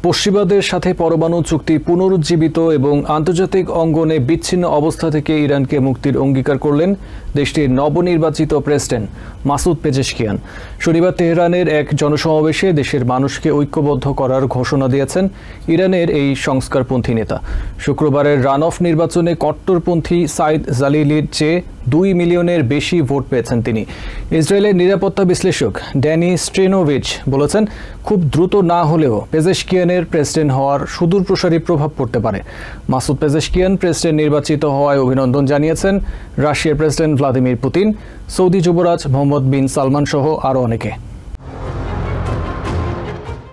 পশ্চিমাদের সাথে পরমাণু চুক্তি পুনরুজ্জীবিত এবং আন্তর্জাতিক অঙ্গনে বিচ্ছিন্ন অবস্থা থেকে ইরানকে মুক্তির অঙ্গীকার করলেন দেশটির নবনির্বাচিত প্রেসিডেন্ট মাসুদ পেজেশকিয়ান। শনিবার তেহরানের এক জনসমাবেশে দেশের মানুষকে ঐক্যবদ্ধ করার ঘোষণা দিয়েছেন ইরানের এই সংস্কারপন্থী নেতা। শুক্রবারের রান অফ নির্বাচনে কট্টরপন্থী সাইদ জালিলির চেয়ে 2 মিলিয়নের বেশি ভোট পেয়েছেন তিনি। ইসরায়েলের নিরাপত্তা বিশ্লেষক ড্যানি স্ট্রেনোভিচ বলেছেন, খুব দ্রুত না হলেও পেজেশকিয়ানের প্রেসিডেন্ট হওয়ার সুদূরপ্রসারী প্রভাব পড়তে পারে। মাসুদ পেজেশকিয়ান প্রেসিডেন্ট নির্বাচিত হওয়ায় অভিনন্দন জানিয়েছেন রাশিয়ার প্রেসিডেন্ট ভ্লাদিমির পুতিন, সৌদি যুবরাজ মোহাম্মদ বিন সালমান সহ আরও অনেকে।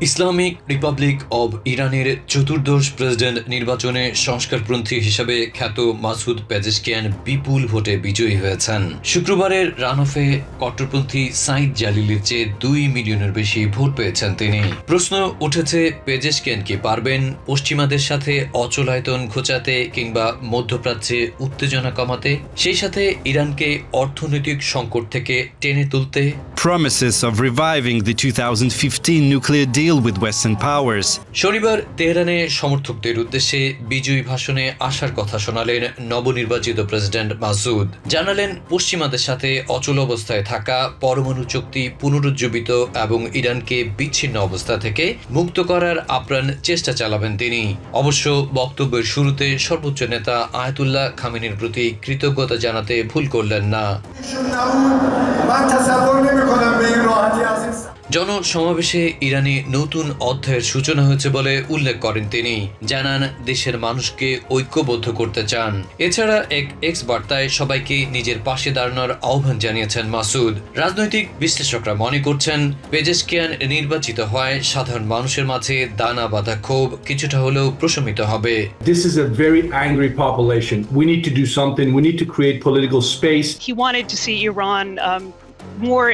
ইসলামিক রিপাবলিক অব ইরানের চতুর্দশ প্রেসিডেন্ট নির্বাচনে সংস্কারপন্থী হিসেবে খ্যাত মাসুদ পেজেশকিয়ান বিপুল ভোটে বিজয়ী হয়েছেন। শুক্রবারের রানঅফে কট্টরপন্থী সাইদ জালিলির চেয়ে 2 মিলিয়নের বেশি ভোট পেয়েছেন তিনি। প্রশ্ন উঠেছে, পেজেশকিয়ান কি পারবেন পশ্চিমাদের সাথে অচলায়তন ঘোচাতে কিংবা মধ্যপ্রাচ্যে উত্তেজনা কমাতে, সেই সাথে ইরানকে অর্থনৈতিক সংকট থেকে টেনে তুলতে? Promises of reviving the 2015 nuclear deal with Western powers. শনিবার তেহরানে সমর্থকদের উদ্দেশ্যে বিজয়ী ভাষণে আসার কথা শোনালেন নবনির্বাচিত প্রেসিডেন্ট মাসুদ। জানালেন, পশ্চিমাদের সাথে অচল অবস্থায় থাকা পরমাণু চুক্তি পুনরুজ্জীবিত এবং ইরানকে বিচ্ছিন্ন অবস্থা থেকে মুক্ত করার আপ্রাণ চেষ্টা চালাবেন তিনি। অবশ্য বক্তব্যের শুরুতে সর্বোচ্চ নেতা আয়াতুল্লাহ খামেনির প্রতি কৃতজ্ঞতা জানাতে ভুল করলেন না। জনসমাবেশে ইরানি নতুন অধ্যায়ের সূচনা হয়েছে বলে উল্লেখ করেন তিনি। জানান, দেশের মানুষকে ঐক্যবদ্ধ করতে চান। এছাড়া এক এক্স বার্তায় সবাইকে নিজের পাশে দাঁড়ানোর আহ্বান জানিয়েছেন মাসুদ। রাজনৈতিক বিশ্লেষকরা মনে করছেন, পেজেশকিয়ান নির্বাচিত হওয়ায় সাধারণ মানুষের মাঝে দানা বাঁধা ক্ষোভ কিছুটা হলেও প্রশমিত হবে। This is a very angry population. We need to do something. We need to create political space. He wanted to see Iran more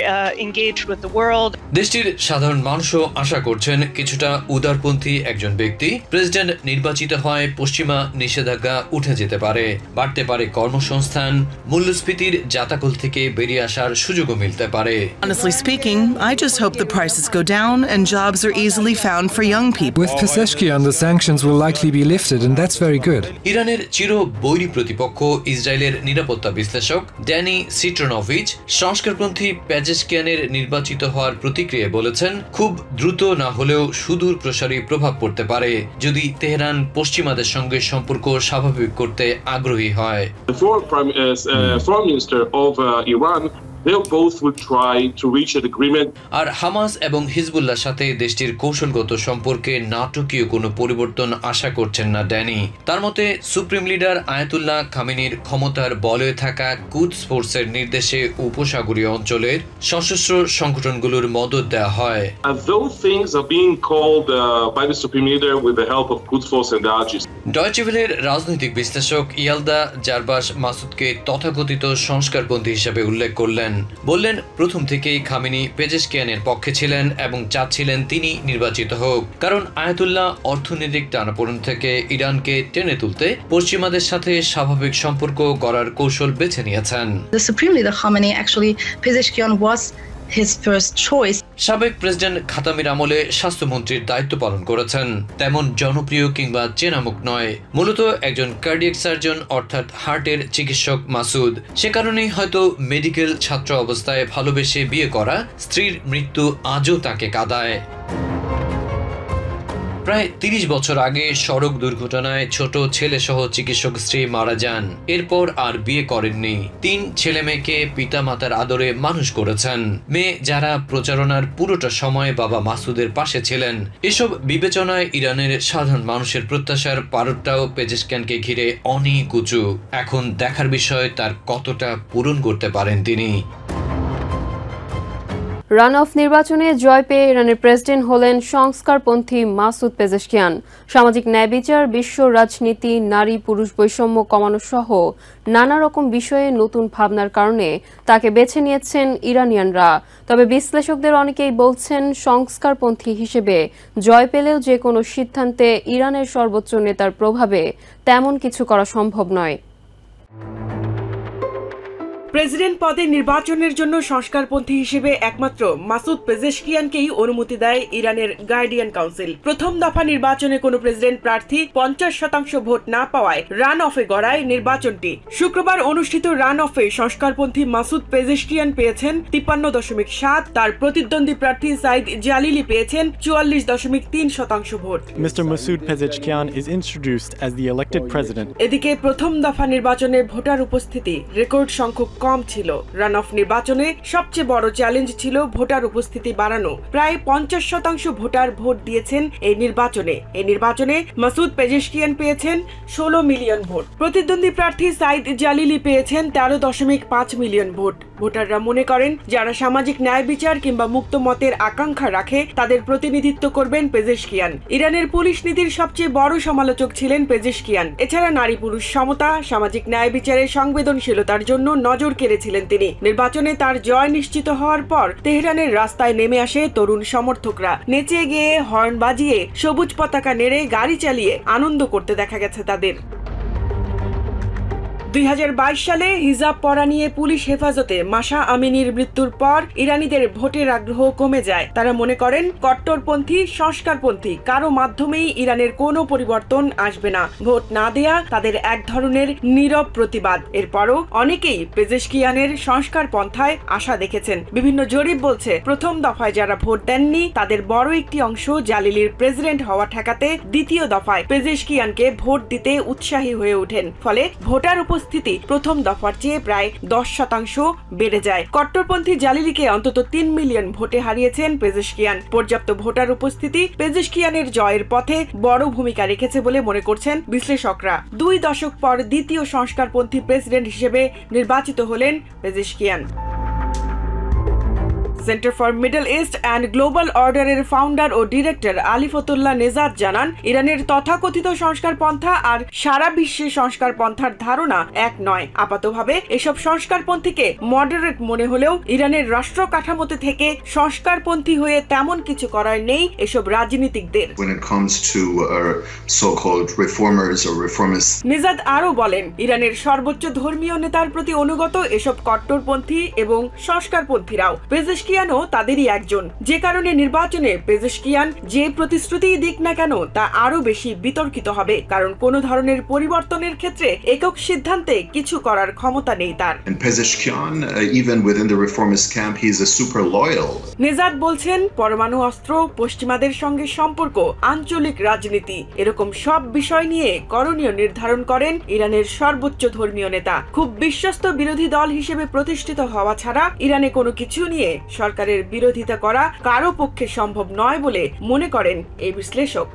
engaged with the world. দেশটির সাধারণ মানুষও আশা করছেন কিছুটা উদারপন্থী একজন ব্যক্তি প্রেসিডেন্ট নির্বাচিত হয় পশ্চিমা নিষেধাজ্ঞা উঠে যেতে পারে, বাড়তে পারে কর্মসংস্থান, মূল্যস্ফীতির জাতাকল থেকে বেরিয়ে আসার সুযোগও মিলতে পারে। Honestly speaking, I just hope the prices go down and jobs are easily found for young people. With Pezeshkian, the sanctions will likely be lifted, and that's very good. ইরানের চির বৈরী প্রতিপক্ষ ইসরায়েলের নিরাপত্তা বিশ্লেষক ড্যানি স্ট্রেনোভিচ সংস্কারপন্থী পেজেশকিয়ানের নির্বাচিত হওয়ার প্রতিক্রিয়ায় বলেছেন, খুব দ্রুত না হলেও সুদূর প্রসারী প্রভাব পড়তে পারে যদি তেহরান পশ্চিমাদের সঙ্গে সম্পর্ক স্বাভাবিক করতে আগ্রহী হয়। The foreign minister of Iran, they both will try to reach an agreement. আর হামাস এবং হিজবুল্লাহর সাথে দেশটির কৌশলগত সম্পর্কে নাটকীয় কোনো পরিবর্তন আশা করছেন না ড্যানি। তার মতে, সুপ্রিম লিডার আয়াতুল্লাহ খামেনির ক্ষমতার বলয়ে থাকা কুদস ফোর্সের নির্দেশে উপসাগরীয় অঞ্চলের সশস্ত্র সংগঠনগুলোর মদত দেওয়া হয়। Those things are being called by the supreme leader with the help of Quds Force and Da'ash. Deutsche ভেলের রাজনৈতিক বিশ্লেষক ইয়ালদা জারবাস মাসুদকে তথাকথিত সংস্কারপন্থী হিসেবে উল্লেখ করলেন। বললেন, প্রথম থেকেই খামেনি পেজেশকিয়ানের পক্ষে ছিলেন এবং চাচ্ছিলেন তিনি নির্বাচিত হোক, কারণ আয়াতুল্লাহ অর্থনৈতিক টানাপোড়েন থেকে ইরানকে টেনে তুলতে পশ্চিমাদের সাথে স্বাভাবিক সম্পর্ক গড়ার কৌশল বেছে নিয়েছেন। The supreme leader Khamenei actually Pezeshkian was his first choice. সাবেক প্রেসিডেন্ট খাতামির আমলে স্বাস্থ্যমন্ত্রীর দায়িত্ব পালন করেছেন। তেমন জনপ্রিয় কিংবা চেনামুখ নয়, মূলত একজন কার্ডিয়াক সার্জন অর্থাৎ হার্টের চিকিৎসক মাসুদ। সে কারণেই হয়তো মেডিকেল ছাত্র অবস্থায় ভালোবেসে বিয়ে করা স্ত্রীর মৃত্যু আজও তাকে কাঁদায়। প্রায় 30 বছর আগে সড়ক দুর্ঘটনায় ছোট ছেলে সহ চিকিৎসক স্ত্রী মারা যান। এরপর আর বিয়ে করেননি। 3 ছেলে মেয়েকে পিতা মাতার আদরে মানুষ করেছেন। মেয়ে যারা প্রচারণার পুরোটা সময় বাবা মাসুদের পাশে ছিলেন। এসব বিবেচনায় ইরানের সাধারণ মানুষের প্রত্যাশার পারদটাও পেজেশকিয়ানকে ঘিরে অনেক উঁচু। এখন দেখার বিষয় তার কতটা পূরণ করতে পারেন তিনি। রান অফ নির্বাচনে জয় পেয়ে ইরানের প্রেসিডেন্ট হলেন সংস্কারপন্থী মাসুদ পেজেশকিয়ান। সামাজিক ন্যায় বিচার, বিশ্ব রাজনীতি, নারী পুরুষ বৈষম্য কমানো সহ নানা রকম বিষয়ে নতুন ভাবনার কারণে তাকে বেছে নিয়েছেন ইরানিয়ানরা। তবে বিশ্লেষকদের অনেকেই বলছেন, সংস্কারপন্থী হিসেবে জয় পেলেও যে কোনো সিদ্ধান্তে ইরানের সর্বোচ্চ নেতার প্রভাবে তেমন কিছু করা সম্ভব নয়। প্রেসিডেন্ট পদে নির্বাচনের জন্য সংস্কারপন্থী হিসেবে একমাত্র মাসুদ পেজেশকিয়ানকেই অনুমতি দেয় ইরানের গার্ডিয়ান কাউন্সিল। প্রথম দফা নির্বাচনে কোনো প্রেসিডেন্ট প্রার্থী 50% ভোট না পাওয়ায় রান অফে গড়ায় নির্বাচনটি। শুক্রবার অনুষ্ঠিত রান অফে সংস্কারপন্থী মাসুদ পেজেশকিয়ান পেয়েছেন 53.7, তার প্রতিদ্বন্দ্বী প্রার্থী সাইদ জালিলি পেয়েছেন 44.3% vote. Mr. Masoud Pezeshkian is introduced as the elected president. এদিকে প্রথম দফা নির্বাচনে ভোটার উপস্থিতি রেকর্ড সংখ্যক কম ছিল। রান অফ নির্বাচনে সবচেয়ে বড় চ্যালেঞ্জ ছিল ভোটার উপস্থিতি বাড়ানো। প্রায় 50% ভোটার ভোট দিয়েছেন এই নির্বাচনে মাসুদ পেজেশকিয়ান পেয়েছেন 16 মিলিয়ন ভোট। প্রতিদ্বন্দ্বী প্রার্থী সাইদ জালিলি পেয়েছেন 13.5 মিলিয়ন ভোট। ভোটাররা মনে করেন যারা সামাজিক ন্যায় বিচার কিংবা মুক্ত মতের আকাঙ্ক্ষা রাখে তাদের প্রতিনিধিত্ব করবেন পেজেশকিয়ান। ইরানের পুলিশ নীতির সবচেয়ে বড় সমালোচক ছিলেন পেজেশকিয়ান। এছাড়া নারী পুরুষ সমতা, সামাজিক ন্যায় বিচারের সংবেদনশীলতার জন্য নজর কেড়েছিলেন তিনি। নির্বাচনে তার জয় নিশ্চিত হওয়ার পর তেহরানের রাস্তায় নেমে আসে তরুণ সমর্থকরা। নেচে গেয়ে, হর্ন বাজিয়ে, সবুজ পতাকা নেড়ে, গাড়ি চালিয়ে আনন্দ করতে দেখা গেছে তাদের। 2022 সালে হিজাব পরা নিয়ে পুলিশ হেফাজতে মাসা আমিনির মৃত্যুর পর ইরানিদের ভোটের আগ্রহ কমে যায়। তারা মনে করেন কট্টরপন্থী, সংস্কারপন্থী কারো মাধ্যমেই ইরানের কোনো পরিবর্তন আসবে না। ভোট না দেয়া তাদের এক ধরনের নীরব প্রতিবাদ। এরপরও অনেকেই পেজেশকিয়ানের সংস্কার পন্থায় আশা দেখেছেন। বিভিন্ন জরিপ বলছে প্রথম দফায় যারা ভোট দেননি তাদের বড় একটি অংশ জালিলির প্রেসিডেন্ট হওয়া ঠেকাতে দ্বিতীয় দফায় পেজেশকিয়ানকে ভোট দিতে উৎসাহী হয়ে ওঠেন। ফলে ভোটার উপস্থিতি প্রথম দফার চেয়ে প্রায় 10% বেড়ে যায়। কট্টরপন্থী জালিলিকে অন্তত 3 মিলিয়ন ভোটে হারিয়েছেন পেজেশকিয়ান। পর্যাপ্ত ভোটার উপস্থিতি পেজেশকিয়ানের জয়ের পথে বড় ভূমিকা রেখেছে বলে মনে করছেন বিশ্লেষকরা। 2 দশক পর দ্বিতীয় সংস্কারপন্থী প্রেসিডেন্ট হিসেবে নির্বাচিত হলেন Pezeshkian. Centre for middle east and global অর্ডারের ফাউন্ডার ও ডিরেক্টর আলিফতুল্লাহ নেজাদ জানান, ইরানের তথাকথিত সংস্কার পন্থা আর সারা বিশ্বে সংস্কার পন্থার ধারণা এক নয়। আপাতভাবে এসব সংস্কারপন্থীকে মডারেট মনে হলেও ইরানের রাষ্ট্র কাঠামোতে থেকে সংস্কারপন্থী হয়ে তেমন কিছু করার নেই এসব রাজনীতিকদের। নেজাদ আরও বলেন, ইরানের সর্বোচ্চ ধর্মীয় নেতার প্রতি অনুগত এসব কট্টরপন্থী এবং সংস্কারপন্থীরাও পেজেশকিয়ানও তাদেরই একজন। যে কারণে নির্বাচনে পেজেশকিয়ান যে প্রতিশ্রুতিই দিক না কেন তা আরো বেশি বিতর্কিত হবে, কারণ কোন ধরনের পরিবর্তনের ক্ষেত্রে একক সিদ্ধান্তে কিছু করার ক্ষমতা নেই তার। নেজাদ বলছেন, পরমাণু অস্ত্র, পশ্চিমাদের সঙ্গে সম্পর্ক, আঞ্চলিক রাজনীতি এরকম সব বিষয় নিয়ে করণীয় নির্ধারণ করেন ইরানের সর্বোচ্চ ধর্মীয় নেতা। খুব বিশ্বস্ত বিরোধী দল হিসেবে প্রতিষ্ঠিত হওয়া ছাড়া ইরানে কোনো কিছু নিয়ে সরকারের বিরোধিতা করা কারো পক্ষে সম্ভব নয় বলে মনে করেন এই বিশ্লেষক।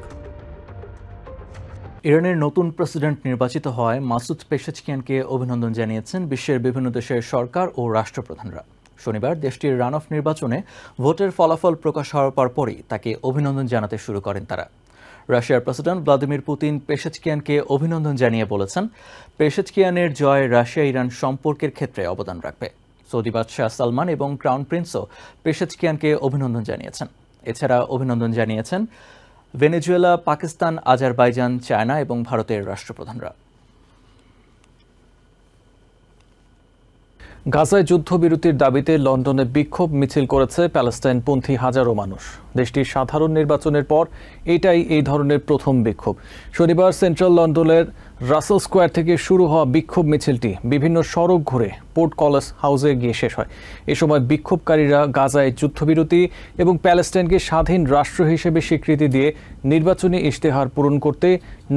ইরানের নতুন প্রেসিডেন্ট নির্বাচিত হওয়ায় মাসুদ পেজেশকিয়ানকে অভিনন্দন জানিয়েছেন বিশ্বের বিভিন্ন দেশের সরকার ও রাষ্ট্রপ্রধানরা। শনিবার দেশটির রান অফ নির্বাচনে ভোটের ফলাফল প্রকাশ হওয়ার পরপরই তাকে অভিনন্দন জানাতে শুরু করেন তারা। রাশিয়ার প্রেসিডেন্ট ভ্লাদিমির পুতিন পেজেশকিয়ানকে অভিনন্দন জানিয়ে বলেছেন, পেজেশকিয়ানের জয় রাশিয়া ইরান সম্পর্কের ক্ষেত্রে অবদান রাখবে। সৌদি বাদশাহ সালমান এবং ক্রাউন প্রিন্সও পেজেশকিয়ানকে অভিনন্দন জানিয়েছেন। এছাড়া অভিনন্দন জানিয়েছেন ভেনেজুয়েলা, পাকিস্তান, আজারবাইজান, চায়না এবং ভারতের রাষ্ট্রপ্রধানরা। গাজায় যুদ্ধবিরতির দাবিতে লন্ডনে বিক্ষোভ মিছিল করেছে প্যালেস্টাইনপন্থী হাজারো মানুষ। দেশটির সাধারণ নির্বাচনের পর এটাই এই ধরনের প্রথম বিক্ষোভ। শনিবার সেন্ট্রাল লন্ডনের রাসেল স্কোয়ার থেকে শুরু হওয়া বিক্ষোভ মিছিলটি বিভিন্ন সড়ক ঘুরে পোর্ট কলেজ হাউসে গিয়ে শেষ হয়। এ সময় বিক্ষোভকারীরা গাজায় যুদ্ধবিরতি এবং প্যালেস্টাইনকে স্বাধীন রাষ্ট্র হিসেবে স্বীকৃতি দিয়ে নির্বাচনী ইশতেহার পূরণ করতে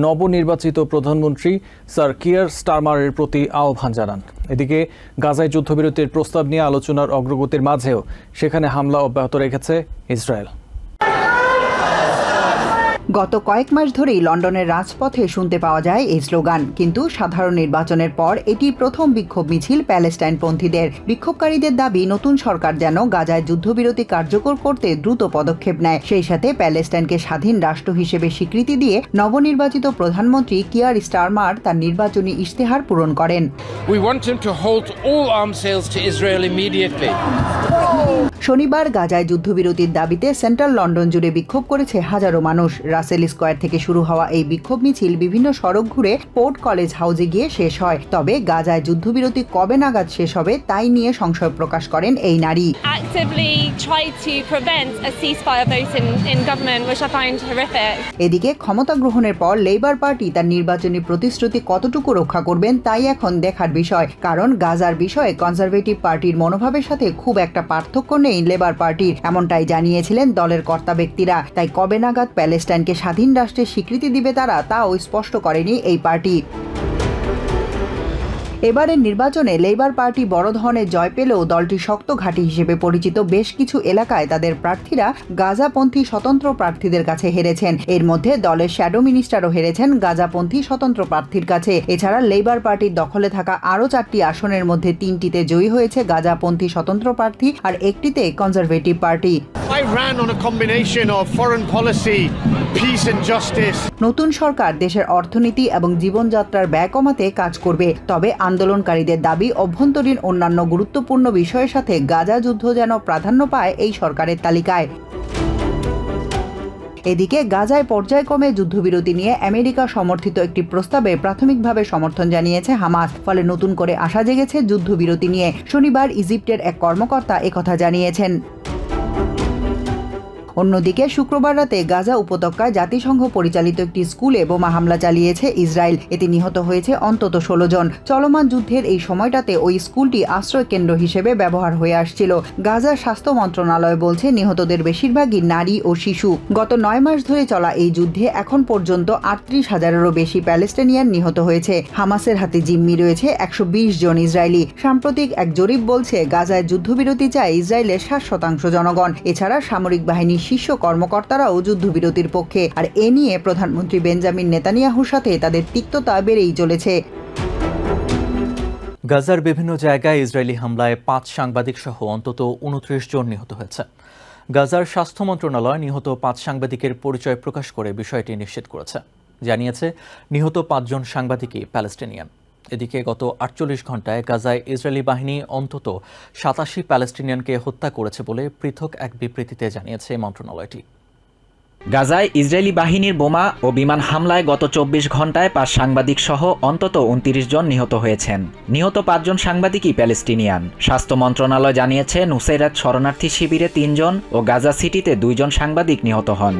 নবনির্বাচিত প্রধানমন্ত্রী স্যার কিয়ার স্টারমারের প্রতি আহ্বান জানান। এদিকে গাজায় যুদ্ধবিরতির প্রস্তাব নিয়ে আলোচনার অগ্রগতির মাঝেও সেখানে হামলা অব্যাহত রেখেছে ইসরায়েল। গত কয়েক মাস ধরেই লন্ডনের রাজপথে শুনতে পাওয়া যায় এই স্লোগান, কিন্তু সাধারণ নির্বাচনের পর এটি প্রথম বিক্ষোভ মিছিল প্যালেস্টাইনপন্থীদের। বিক্ষোভকারীদের দাবি নতুন সরকার যেন গাজায় যুদ্ধবিরতি কার্যকর করতে দ্রুত পদক্ষেপ নেয়, সেই সাথে প্যালেস্টাইনকে স্বাধীন রাষ্ট্র হিসেবে স্বীকৃতি দিয়ে নবনির্বাচিত প্রধানমন্ত্রী কিয়ার স্টারমার তার নির্বাচনী ইশতেহার পূরণ করেন। শনিবার গাজায় যুদ্ধবিরতির দাবিতে সেন্ট্রাল লন্ডন জুড়ে বিক্ষোভ করেছে হাজারো মানুষ। রাসেল স্কোয়ার থেকে শুরু হওয়া এই বিক্ষোভ মিছিল বিভিন্ন সড়ক ঘুরে পোর্ট কলেজ হাউসে গিয়ে শেষ হয়। তবে গাজায় যুদ্ধবিরতি কবে নাগাদ শেষ হবে তাই নিয়ে সংশয় প্রকাশ করেন এই নারী। এদিকে ক্ষমতা গ্রহণের পর লেবার পার্টি তার নির্বাচনী প্রতিশ্রুতি কতটুকু রক্ষা করবেন তাই এখন দেখার বিষয়, কারণ গাজার বিষয়ে কনজারভেটিভ পার্টির মনোভাবের সাথে খুব একটা পার্থক্য নেই লেবার পার্টির, এমনটাই জানিয়েছিলেন দলের কর্তা ব্যক্তিরা। তাই কবে নাগাদ প্যালেস্টাইনকে স্বাধীন রাষ্ট্রের স্বীকৃতি দিবে তারা তাও স্পষ্ট করেনি এই পার্টি। এবারের নির্বাচনে লেবার পার্টি বড় ধরনের জয় পেলেও দলটি শক্ত ঘাঁটি হিসেবে পরিচিত বেশ কিছু এলাকায় তাদের প্রার্থীরা গাজাপন্থী স্বতন্ত্র প্রার্থীদের কাছে হেরেছেন। এর মধ্যে দলের শ্যাডো মিনিস্টারও হেরেছেন গাজাপন্থী স্বতন্ত্র প্রার্থীর কাছে। এছাড়া লেবার পার্টির দখলে থাকা আরও 4টি আসনের মধ্যে 3টিতে জয়ী হয়েছে গাজাপন্থী স্বতন্ত্র প্রার্থী আর একটিতে কনজারভেটিভ পার্টি। নতুন সরকার দেশের অর্থনীতি এবং জীবনযাত্রার ব্যয় কমাতে কাজ করবে, তবে আন্দোলনকারীদের দাবি অভ্যন্তরীণ অন্যান্য গুরুত্বপূর্ণ বিষয়ের সাথে গাজা যুদ্ধ যেন প্রাধান্য পায় এই সরকারের তালিকায়। এদিকে গাজায় পর্যায়ক্রমে যুদ্ধবিরতি নিয়ে আমেরিকা সমর্থিত একটি প্রস্তাবে প্রাথমিকভাবে সমর্থন জানিয়েছে হামাস, ফলে নতুন করে আশা জেগেছে যুদ্ধবিরতি নিয়ে। শনিবার ইজিপ্টের এক কর্মকর্তা একথা জানিয়েছেন। অন্যদিকে শুক্রবার রাতে গাজা উপত্যকায় জাতিসংঘ পরিচালিত একটি স্কুলে বোমা হামলা চালিয়েছে ইসরায়েল। এতে নিহত হয়েছে অন্তত 16 জন। চলমান যুদ্ধের এই সময়টাতে ওই স্কুলটি আশ্রয় কেন্দ্র হিসেবে ব্যবহার হয়ে আসছিল। গাজার স্বাস্থ্য মন্ত্রণালয় বলছে নিহতদের বেশিরভাগই নারী ও শিশু। গত 9 মাস ধরে চলা এই যুদ্ধে এখন পর্যন্ত 38,000-এরও বেশি প্যালেস্টাইনিয়ান নিহত হয়েছে। হামাসের হাতে জিম্মি রয়েছে 120 জন ইসরায়েলি। সাম্প্রতিক এক জরিপ বলছে গাজায় যুদ্ধবিরতি চায় ইসরায়েলের 60% জনগণ। এছাড়া সামরিক বাহিনীর শীর্ষ কর্মকর্তারাও যুদ্ধবিরতির পক্ষে। আর এ নিয়ে প্রধানমন্ত্রী বেঞ্জামিন নেতানিয়াহুর সাথে তাদের তিক্ততা বেড়েই চলেছে। গাজার বিভিন্ন জায়গায় ইসরায়েলি হামলায় 5 সাংবাদিক সহ অন্তত 29 জন নিহত হয়েছে। গাজার স্বাস্থ্য মন্ত্রণালয় নিহত 5 সাংবাদিকের পরিচয় প্রকাশ করে বিষয়টি নিশ্চিত করেছে। জানিয়েছে নিহত 5 জন সাংবাদিকই প্যালেস্টিনিয়ান। এদিকে গত 48 ঘণ্টায় গাজায় ইসরায়েলি বাহিনী অন্তত 87 প্যালেস্টিনিয়ানকে হত্যা করেছে বলে পৃথক এক বিবৃতিতে জানিয়েছে মন্ত্রণালয়টি। গাজায় ইসরায়েলি বাহিনীর বোমা ও বিমান হামলায় গত 24 ঘণ্টায় 5 সাংবাদিক সহ অন্তত 29 জন নিহত হয়েছেন। নিহত 5 জন সাংবাদিকই প্যালেস্টিনিয়ান। স্বাস্থ্য মন্ত্রণালয় জানিয়েছে নুসাইরাত শরণার্থী শিবিরে 3 জন ও গাজা সিটিতে 2 জন সাংবাদিক নিহত হন।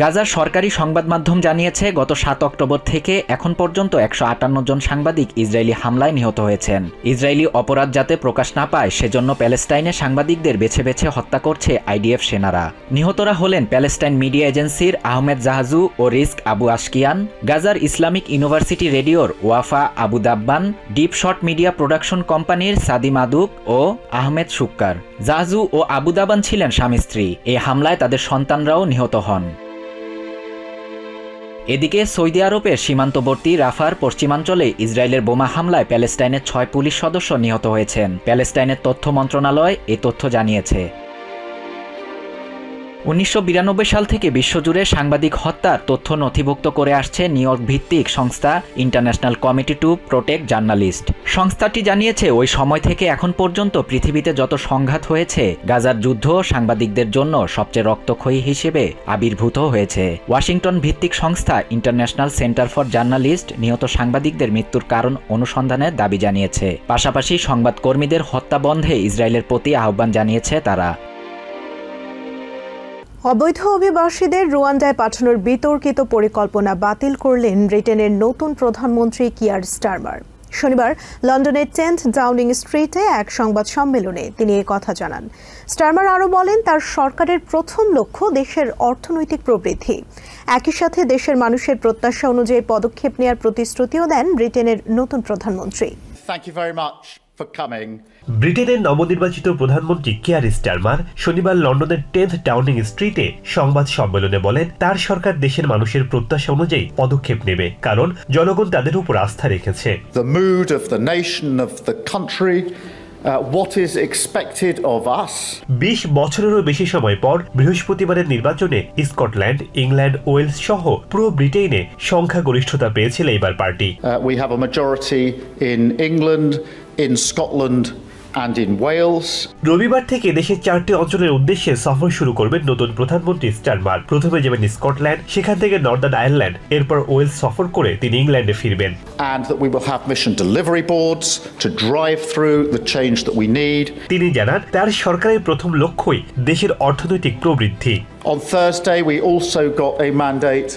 গাজার সরকারি সংবাদ মাধ্যম জানিয়েছে গত 7 অক্টোবর থেকে এখন পর্যন্ত 158 জন সাংবাদিক ইসরায়েলি হামলায় নিহত হয়েছেন। ইসরায়েলি অপরাধ যাতে প্রকাশ না পায় সেজন্য প্যালেস্টাইনে সাংবাদিকদের বেছে বেছে হত্যা করছে আইডিএফ সেনারা। নিহতরা হলেন প্যালেস্টাইন মিডিয়া এজেন্সির আহমেদ জাহাজু ও রিস্ক আবু আশকিয়ান, গাজার ইসলামিক ইউনিভার্সিটি রেডিওর Wafa Abu Dabban, Deep Shot media production কোম্পানির সাদি মাদুক ও আহমেদ সুক্কার। জাহাজু ও আবু দাব্বান ছিলেন স্বামী স্ত্রী। এই হামলায় তাদের সন্তানরাও নিহত হন। এদিকে সৌদি আরবের সীমান্তবর্তী রাফার পশ্চিমাঞ্চলে ইসরায়েলের বোমা হামলায় প্যালেস্টাইনের 6 পুলিশ সদস্য নিহত হয়েছেন। প্যালেস্টাইনের তথ্য মন্ত্রণালয় এ তথ্য জানিয়েছে। 1992 সাল থেকে বিশ্বজুড়ে সাংবাদিক হত্যার তথ্য নথিভুক্ত করে আসছে নিউ ইয়র্ক ভিত্তিক সংস্থা international committee to protect journalist. সংস্থাটি জানিয়েছে ওই সময় থেকে এখন পর্যন্ত পৃথিবীতে যত সংঘাত হয়েছে, গাজার যুদ্ধ সাংবাদিকদের জন্য সবচেয়ে রক্তক্ষয়ী হিসেবে আবির্ভূত হয়েছে। ওয়াশিংটন ভিত্তিক সংস্থা ইন্টারন্যাশনাল সেন্টার ফর জার্নালিস্ট নিহত সাংবাদিকদের মৃত্যুর কারণ অনুসন্ধানের দাবি জানিয়েছে। পাশাপাশি সংবাদকর্মীদের হত্যা বন্ধে ইসরায়েলের প্রতি আহ্বান জানিয়েছে তারা। অবৈধ অভিবাসীদের রুয়ান্ডায় পাঠানোর বিতর্কিত পরিকল্পনা বাতিল করলেন ব্রিটেনের নতুন প্রধানমন্ত্রী কিয়ার স্টারমার। শনিবার লন্ডনের 10th ডাউনিং স্ট্রিটে এক সংবাদ সম্মেলনে তিনি এই কথা জানান। স্টারমার আরও বলেন তার সরকারের প্রথম লক্ষ্য দেশের অর্থনৈতিক প্রবৃদ্ধি। একই সাথে দেশের মানুষের প্রত্যাশা অনুযায়ী পদক্ষেপ নেওয়ার প্রতিশ্রুতিও দেন ব্রিটেনের নতুন প্রধানমন্ত্রী। ব্রিটেনের নবনির্বাচিত প্রধানমন্ত্রী কিয়ার স্টারমার শনিবার লন্ডনের 10th ডাউনিং স্ট্রিটে সংবাদ সম্মেলনে বলেন তার সরকার দেশের মানুষের প্রত্যাশা অনুযায়ী পদক্ষেপ নেবে, কারণ জনগণ তাদের উপর আস্থা রেখেছে। The mood of the nation, of the country, what is expected of us. 20 বছরেরও বেশি সময় পর বৃহস্পতিবারের নির্বাচনে স্কটল্যান্ড, ইংল্যান্ড, ওয়েলস সহ পুরো ব্রিটেনে সংখ্যাগরিষ্ঠতা পেয়েছে labour party. We have a majority in England, in Scotland, and in Wales. রবিবার থেকে দেশের 4টি অঞ্চলের উদ্দেশ্যে সফর শুরু করবেন নতুন প্রধানমন্ত্রী স্টারমার। প্রথমে যাবেন স্কটল্যান্ড, সেখান থেকে নর্দার্ন আয়ারল্যান্ড, এরপর ওয়েলস সফর করে তিনি ইংল্যান্ডে ফিরবেন। And that we will have mission delivery boards to drive through the change that we need. তিনি জানান তার সরকারের প্রথম লক্ষ্যই দেশের অর্থনৈতিক প্রবৃদ্ধি। On Thursday we also got a mandate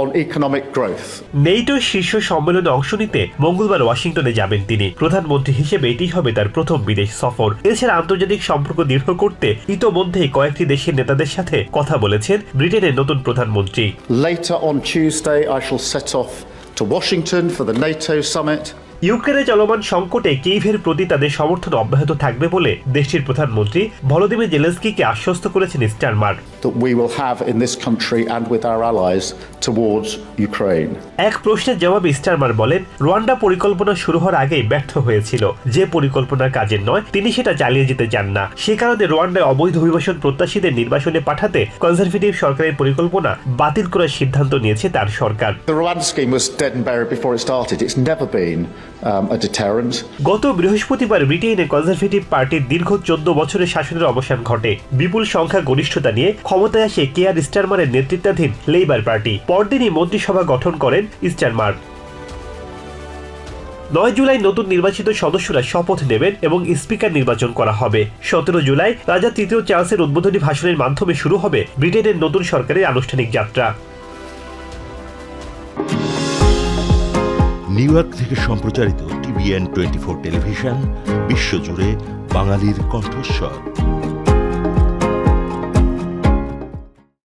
on economic growth. NATO শীর্ষ সম্মেলনে অংশ নিতে মঙ্গলবার ওয়াশিংটনে যাবেন তিনি। প্রধানমন্ত্রী হিসেবে এটি হবে তার প্রথম বিদেশ সফর। এছাড়া আন্তর্জাতিক সম্পর্ক দৃঢ় করতে ইতোমধ্যেই কয়েকটি দেশের নেতাদের সাথে কথা বলেছেন ব্রিটেনের নতুন প্রধানমন্ত্রী। Later on Tuesday I shall set off to Washington for the NATO summit. ইউক্রেনে চলমান সংকটে কিয়েভের প্রতি তাদের সমর্থন অব্যাহত থাকবে বলে দেশটির প্রধানমন্ত্রী ভলোদিমির জেলেনস্কিকে আশ্বস্ত করেছেন Starmer. That we will have in this country and with our allies towards Ukraine. এক প্রশ্নের জবাবে স্টারমার বলেন, রুয়ান্ডা পরিকল্পনা শুরু হওয়ার আগেই ব্যর্থ হয়েছিল। যে পরিকল্পনা কাজের নয় তিনি সেটা চালিয়ে যেতে চান না। সে কারণে রুয়ান্ডায় অবৈধ অভিবাসন প্রত্যাশীদের নির্বাসনে পাঠাতে কনজারভেটিভ সরকারের পরিকল্পনা বাতিল করার সিদ্ধান্ত নিয়েছে তার সরকার। The Rwanda scheme was dead and buried before it started. It's never been a deterrent. গত বৃহস্পতিবার ব্রিটেনে কনজারভেটিভ পার্টির দীর্ঘ 14 বছরের শাসনের অবসান ঘটে। বিপুল সংখ্যা গরিষ্ঠতা নিয়ে ক্ষমতায় আসে কিয়ার স্টারমারের নেতৃত্বাধীন লেবার পার্টি। পরদিনই মন্ত্রিসভা গঠন করেন স্টারমার। 9 জুলাই নতুন নির্বাচিত সদস্যরা শপথ নেবেন এবং স্পিকার নির্বাচন করা হবে। 17 জুলাই রাজা তৃতীয় চার্লসের উদ্বোধনী ভাষণের মাধ্যমে শুরু হবে ব্রিটেনের নতুন সরকারের আনুষ্ঠানিক যাত্রা। নিউ ইয়র্ক থেকে সম্প্রচারিত TVN 24 টেলিভিশন বিশ্বজুড়ে বাঙালির কণ্ঠস্বর।